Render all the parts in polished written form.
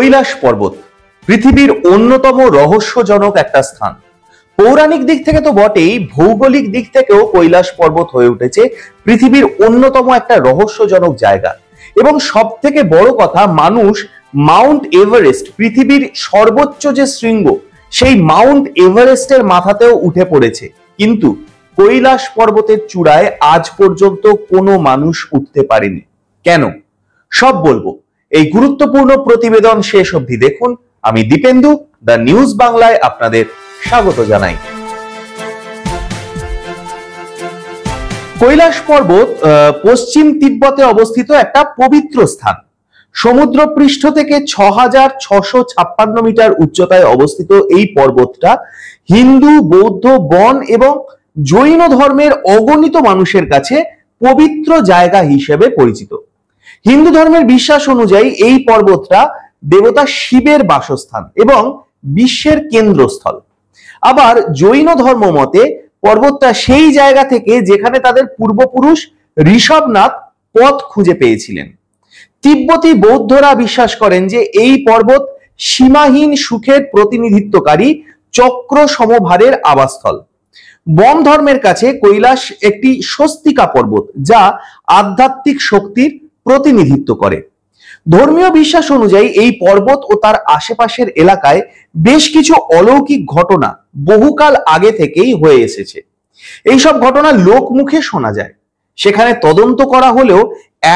কৈলাস পর্বত পৃথিবীর অন্যতম রহস্যজনক একটা স্থান। পৌরাণিক দিক থেকে তো বটেই, ভৌগোলিক দিক থেকেও কৈলাস পর্বত হয়ে উঠেছে পৃথিবীর অন্যতম একটা রহস্যজনক জায়গা। এবং সব থেকে বড় কথা, মানুষ মাউন্ট এভারেস্ট, পৃথিবীর সর্বোচ্চ যে শৃঙ্গ, সেই মাউন্ট এভারেস্টের মাথাতেও উঠে পড়েছে, কিন্তু কৈলাস পর্বতের চূড়ায় আজ পর্যন্ত কোনো মানুষ উঠতে পারেনি। কেন? সব বলবো এই গুরুত্বপূর্ণ প্রতিবেদন শেষ অবধি দেখুন। আমি দীপেন্দু, দ্য নিউজ বাংলায় আপনাদের স্বাগত জানাই। কৈলাস পর্বত পশ্চিম তিব্বতে অবস্থিত একটা পবিত্র স্থান। সমুদ্র পৃষ্ঠ থেকে ৬৬৫৬ মিটার উচ্চতায় অবস্থিত এই পর্বতটা হিন্দু, বৌদ্ধ, বন এবং জৈন ধর্মের অগণিত মানুষের কাছে পবিত্র জায়গা হিসেবে পরিচিত। হিন্দু ধর্মের বিশ্বাস অনুযায়ী এই পর্বতটা দেবতা শিবের বাসস্থান এবং বিশ্বের কেন্দ্রস্থল। আবার জৈন ধর্ম মতে পর্বতটা সেই জায়গা থেকে যেখানে তাদের পূর্বপুরুষ ঋষভনাথ পথ খুঁজে পেয়েছিলেন। তিব্বতী বৌদ্ধরা বিশ্বাস করেন যে এই পর্বত সীমাহীন সুখের প্রতিনিধিত্বকারী চক্র সমভারের আবাসস্থল। বন ধর্মের কাছে কৈলাস একটি স্বস্তিকা পর্বত, যা আধ্যাত্মিক শক্তির প্রতিনিধিত্ব করে। ধর্মীয় বিশ্বাস অনুযায়ী এই পর্বত ও তার আশেপাশের এলাকায় বেশ কিছু অলৌকিক ঘটনা বহুকাল আগে থেকেই হয়ে এসেছে। এইসব ঘটনা লোকমুখে শোনা যায়, সেখানে তদন্ত করা হলেও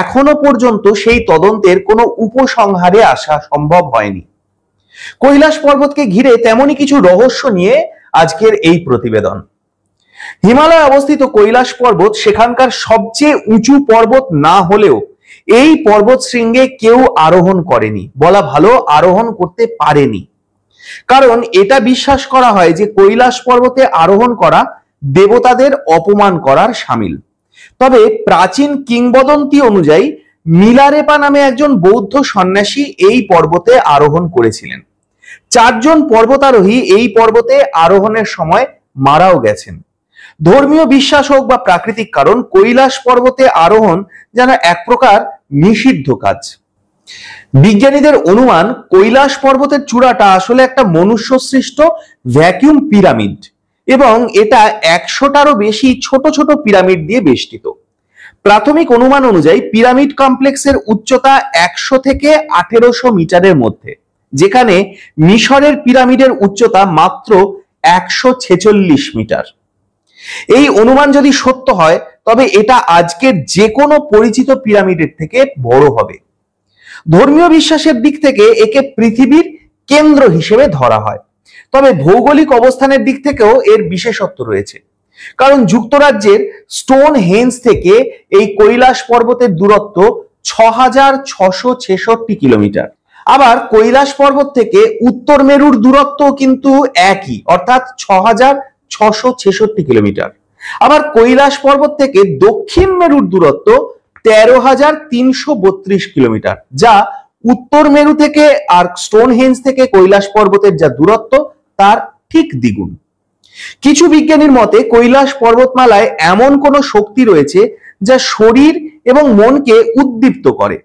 এখনো পর্যন্ত সেই তদন্তের কোনো উপসংহারে আসা সম্ভব হয়নি। কৈলাস পর্বতকে ঘিরে তেমনই কিছু রহস্য নিয়ে আজকের এই প্রতিবেদন। হিমালয়ে অবস্থিত কৈলাস পর্বত সেখানকার সবচেয়ে উঁচু পর্বত না হলেও এই পর্বত শৃঙ্গে কেউ আরোহণ করেনি, বলা ভালো আরোহণ করতে পারেনি। কারণ এটা বিশ্বাস করা হয় যে কৈলাস পর্বতে আরোহণ করা দেবতাদের অপমান করার শামিল। তবে প্রাচীন কিংবদন্তি অনুযায়ী মিলারেপা নামে একজন বৌদ্ধ সন্ন্যাসী এই পর্বতে আরোহণ করেছিলেন। ৪ জন পর্বতারোহী এই পর্বতে আরোহণের সময় মারাও গেছেন। ধর্মীয় বিশ্বাস হোক বা প্রাকৃতিক কারণ, কৈলাস পর্বতে আরোহণ যেন এক প্রকার নিষিদ্ধ কাজ। বিজ্ঞানীদের অনুমান কৈলাস পর্বতের চূড়াটা আসলে একটা মনুষ্য সৃষ্ট ভ্যাকুয়াম পিরামিড এবং এটা ১০০টারও বেশি ছোট ছোট পিরামিড দিয়ে বেষ্টিত। প্রাথমিক অনুমান অনুযায়ী পিরামিড কমপ্লেক্সের উচ্চতা ১০০ থেকে ১৮০০ মিটারের মধ্যে, যেখানে মিশরের পিরামিডের উচ্চতা মাত্র ১৪৬ মিটার। এই অনুমান যদি সত্য হয় তবে এটা আজকের যে কোনো পরিচিত পিরামিডের থেকে বড় হবে। ধর্মীয় বিশ্বাসের দিক থেকে একে পৃথিবীর কেন্দ্র হিসেবে ধরা হয়। তবে ভৌগোলিক অবস্থানের দিক থেকেও এর বিশেষত্ব রয়েছে, কারণ যুক্তরাজ্যের স্টোনহেঞ্জ থেকে এই কৈলাস পর্বতের দূরত্ব ৬৬৬৬ কিলোমিটার। আবার কৈলাস পর্বত থেকে উত্তর মেরুর দূরত্ব কিন্তু একই, অর্থাৎ ৬৬৬৬ কিলোমিটার। আবার কৈলাস পর্বত থেকে দক্ষিণ মেরুর দূরত্ব ১৩৩৩২ কিলোমিটার, যা উত্তর মেরু থেকে আর স্টোনহেঞ্জ থেকে কৈলাস পর্বতের যা দূরত্ব তার ঠিক দ্বিগুণ। কিছু বিজ্ঞানীর মতে কৈলাস পর্বতমালায় এমন কোনো শক্তি রয়েছে যা শরীর এবং মনকে উদ্দীপ্ত করে।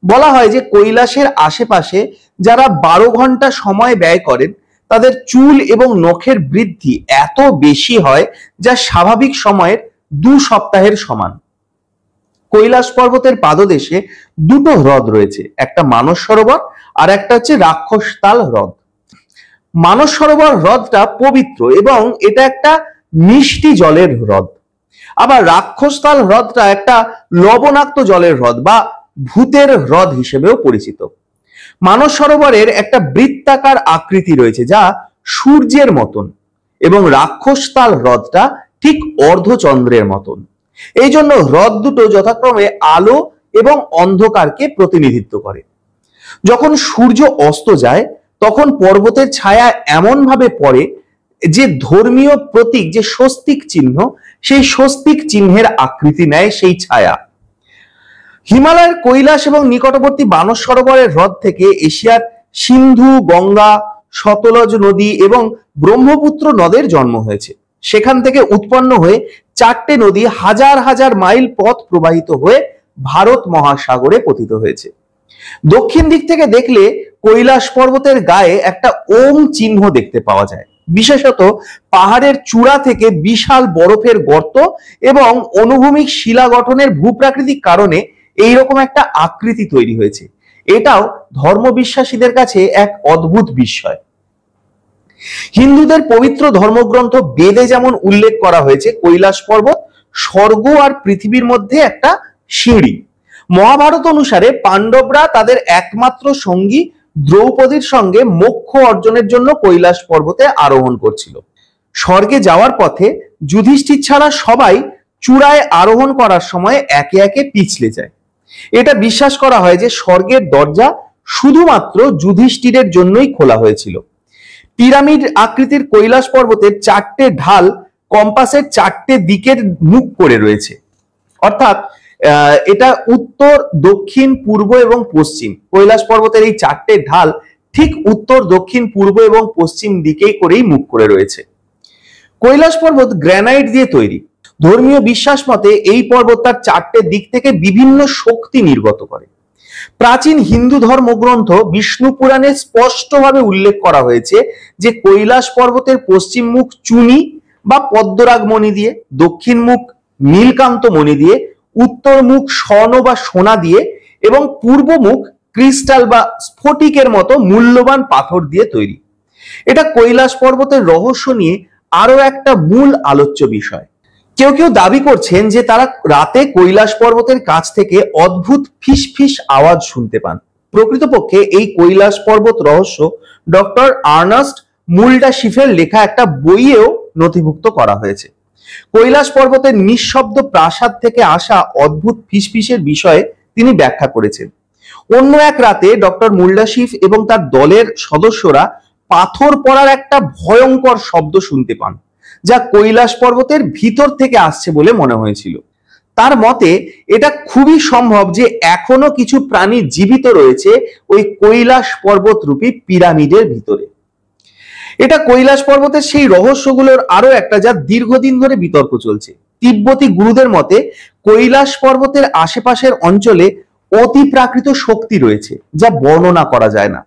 বলা হয় যে কৈলাসের আশেপাশে যারা ১২ ঘন্টা সময় ব্যয় করেন তাদের চুল এবং নখের বৃদ্ধি এত বেশি হয় যা স্বাভাবিক সময়ের ২ সপ্তাহের সমান। কৈলাস পর্বতের পাদদেশে ২টো হ্রদ রয়েছে, একটা মানস সরোবর আর একটা হচ্ছে রাক্ষসতাল হ্রদ। মানস সরোবর হ্রদটা পবিত্র এবং এটা একটা মিষ্টি জলের হ্রদ। আবার রাক্ষসতাল হ্রদটা একটা লবণাক্ত জলের হ্রদ বা ভূতের হ্রদ হিসেবেও পরিচিত। মানস সরোবরের একটা বৃত্তাকার আকৃতি রয়েছে যা সূর্যের মতন এবং রাক্ষসতাল হ্রদটা ঠিক অর্ধচন্দ্রের মতন। এই জন্য হ্রদ দুটো যথাক্রমে আলো এবং অন্ধকারকে প্রতিনিধিত্ব করে। যখন সূর্য অস্ত যায় তখন পর্বতের ছায়া এমন ভাবে পড়ে যে ধর্মীয় প্রতীক যে স্বস্তিক চিহ্ন, সেই স্বস্তিক চিহ্নের আকৃতি নেয় সেই ছায়া। হিমালয়ের কৈলাস এবং নিকটবর্তী মানস সরোবরের হ্রদ থেকে এশিয়ার সিন্ধু, গঙ্গা, সতলজ নদী এবং ব্রহ্মপুত্র নদের জন্ম হয়েছে। সেখান থেকে উৎপন্ন হয়ে 4টে নদী হাজার হাজার মাইল পথ প্রবাহিত হয়ে ভারত মহাসাগরে পতিত হয়েছে। দক্ষিণ দিক থেকে দেখলে কৈলাস পর্বতের গায়ে একটা ওম চিহ্ন দেখতে পাওয়া যায়। বিশেষত পাহাড়ের চূড়া থেকে বিশাল বরফের গর্ত এবং অনুভূমিক শিলা গঠনের ভূপ্রাকৃতিক কারণে এইরকম একটা আকৃতি তৈরি হয়েছে। এটাও ধর্মবিশ্বাসীদের কাছে এক অদ্ভুত বিস্ময়। হিন্দুদের পবিত্র ধর্মগ্রন্থ বেদে যেমন উল্লেখ করা হয়েছে কৈলাস পর্বত স্বর্গ আর পৃথিবীর মধ্যে একটা সিঁড়ি। মহাভারত অনুসারে পাণ্ডবরা তাদের একমাত্র সঙ্গী দ্রৌপদীর সঙ্গে মোক্ষ অর্জনের জন্য কৈলাস পর্বতে আরোহণ করছিল। স্বর্গে যাওয়ার পথে যুধিষ্ঠির ছাড়া সবাই চূড়ায় আরোহণ করার সময় একে একে পিছলে যায়। এটা বিশ্বাস করা হয় যে স্বর্গের দরজা শুধুমাত্র যুধিষ্ঠিরের জন্যই খোলা হয়েছিল। পিরামিড আকৃতির কৈলাস পর্বতের 4টে ঢাল কম্পাসের 4টে দিকের মুখ করে রয়েছে, অর্থাৎ এটা উত্তর, দক্ষিণ, পূর্ব এবং পশ্চিম। কৈলাস পর্বতের এই 4টে ঢাল ঠিক উত্তর, দক্ষিণ, পূর্ব এবং পশ্চিম দিকেই করেই মুখ করে রয়েছে। কৈলাস পর্বত গ্রানাইট দিয়ে তৈরি। ধর্মীয় বিশ্বাস মতে এই পর্বত তার 4টে দিক থেকে বিভিন্ন শক্তি নির্গত করে। প্রাচীন হিন্দু ধর্মগ্রন্থ বিষ্ণু পুরাণে স্পষ্টভাবে উল্লেখ করা হয়েছে যে কৈলাস পর্বতের পশ্চিম মুখ চুনি বা পদ্মরাগ মণি দিয়ে, দক্ষিণ মুখ নীলকান্ত মণি দিয়ে, উত্তর মুখ স্বর্ণ বা সোনা দিয়ে এবং পূর্ব মুখ ক্রিস্টাল বা স্ফটিকের মতো মূল্যবান পাথর দিয়ে তৈরি। এটা কৈলাস পর্বতের রহস্য নিয়ে আরো একটা মূল আলোচ্য বিষয়। কেউ কেউ দাবি করছেন যে তারা রাতে কৈলাস পর্বতের কাছ থেকে অদ্ভুত ফিসফিস আওয়াজ শুনতে পান। প্রকৃতপক্ষে এই কৈলাস পর্বত রহস্য ডক্টর আর্নেস্ট মুল্ডাশিফের লেখা একটা বইয়েও নথিভুক্ত করা হয়েছে। কৈলাস পর্বতের নিঃশব্দ প্রাসাদ থেকে আসা অদ্ভুত ফিসফিসের বিষয়ে তিনি ব্যাখ্যা করেছেন। অন্য এক রাতে ডক্টর মুল্ডাশিফ এবং তার দলের সদস্যরা পাথর পড়ার একটা ভয়ঙ্কর শব্দ শুনতে পান, যা কৈলাস পর্বতের ভিতর থেকে আসছে বলে মনে হয়েছিল। তার মতে এটা খুবই সম্ভব যে এখনো কিছু প্রাণী জীবিত রয়েছে ওই কৈলাস পর্বত রূপী পিরামিডের ভিতরে। এটা কৈলাস পর্বতের সেই রহস্যগুলোর আরো একটা, যা দীর্ঘদিন ধরে বিতর্ক চলছে। তিব্বতী গুরুদের মতে কৈলাস পর্বতের আশেপাশের অঞ্চলে অতি প্রাকৃত শক্তি রয়েছে যা বর্ণনা করা যায় না।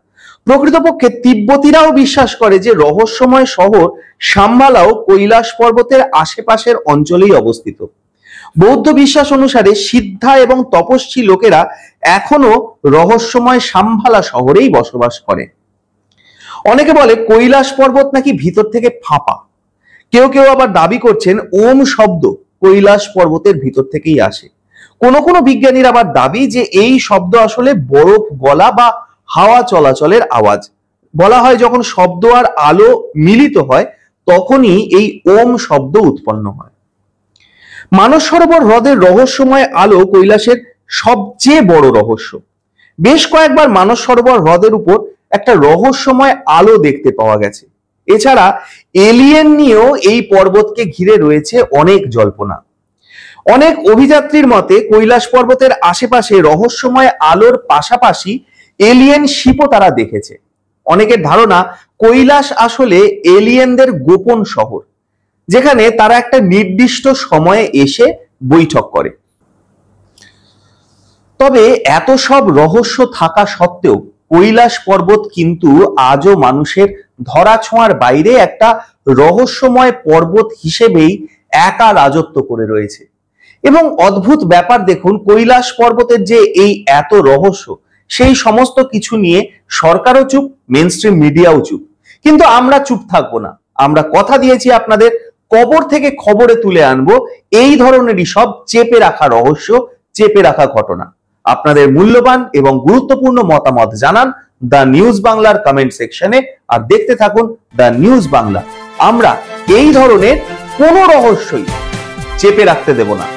প্রকৃতপক্ষে তিব্বতীরাও বিশ্বাস করে যে রহস্যময় শহর শাম্বালাও কৈলাস পর্বতের আশেপাশের অঞ্চলেই অবস্থিত। বৌদ্ধ বিশ্বাস অনুসারে সিদ্ধা এবং তপস্বী লোকেরা এখনো রহস্যময় শাম্বালা শহরেই বসবাস করে। অনেকে বলে কৈলাস পর্বত নাকি ভিতর থেকে ফাঁপা। কেউ কেউ আবার দাবি করছেন ওম শব্দ কৈলাস পর্বতের ভিতর থেকেই আসে। কোনো বিজ্ঞানীর আবার দাবি যে এই শব্দ আসলে বরফ গলা বা হাওয়া চলাচলের আওয়াজ। বলা হয় যখন শব্দ আর আলো মিলিত হয় তখনই এই ওম শব্দ উৎপন্ন হয়। মানস সরোবর হ্রদের রহস্যময় আলো কৈলাসের সবচেয়ে বড় রহস্য। বেশ কয়েকবার মানস সরোবর হ্রদের উপর একটা রহস্যময় আলো দেখতে পাওয়া গেছে। এছাড়া এলিয়েন নিয়েও এই পর্বতকে ঘিরে রয়েছে অনেক জল্পনা। অনেক অভিযাত্রীর মতে কৈলাস পর্বতের আশেপাশে রহস্যময় আলোর পাশাপাশি এলিয়েন শিপও তারা দেখেছে। অনেকের ধারণা কৈলাস আসলে এলিয়েনদের গোপন শহর, যেখানে তারা একটা নির্দিষ্ট সময়ে এসে বৈঠক করে। তবে এত সব রহস্য থাকা সত্ত্বেও কৈলাস পর্বত কিন্তু আজও মানুষের ধরাছোঁয়ার বাইরে একটা রহস্যময় পর্বত হিসেবেই একা রাজত্ব করে রয়েছে। এবং অদ্ভুত ব্যাপার দেখুন, কৈলাস পর্বতের যে এই এত রহস্য, সেই সমস্ত কিছু নিয়ে সরকারও চুপ, মেইনস্ট্রিম মিডিয়াও চুপ। কিন্তু আমরা চুপ থাকবো না। আমরা কথা দিয়েছি আপনাদের কবর থেকে খবরে তুলে আনবো এই ধরনেরই সব চেপে রাখা রহস্য, চেপে রাখা ঘটনা। আপনাদের মূল্যবান এবং গুরুত্বপূর্ণ মতামত জানান দ্য নিউজ বাংলার কমেন্ট সেকশনে, আর দেখতে থাকুন দ্য নিউজ বাংলা। আমরা এই ধরনের কোনো রহস্যই চেপে রাখতে দেব না।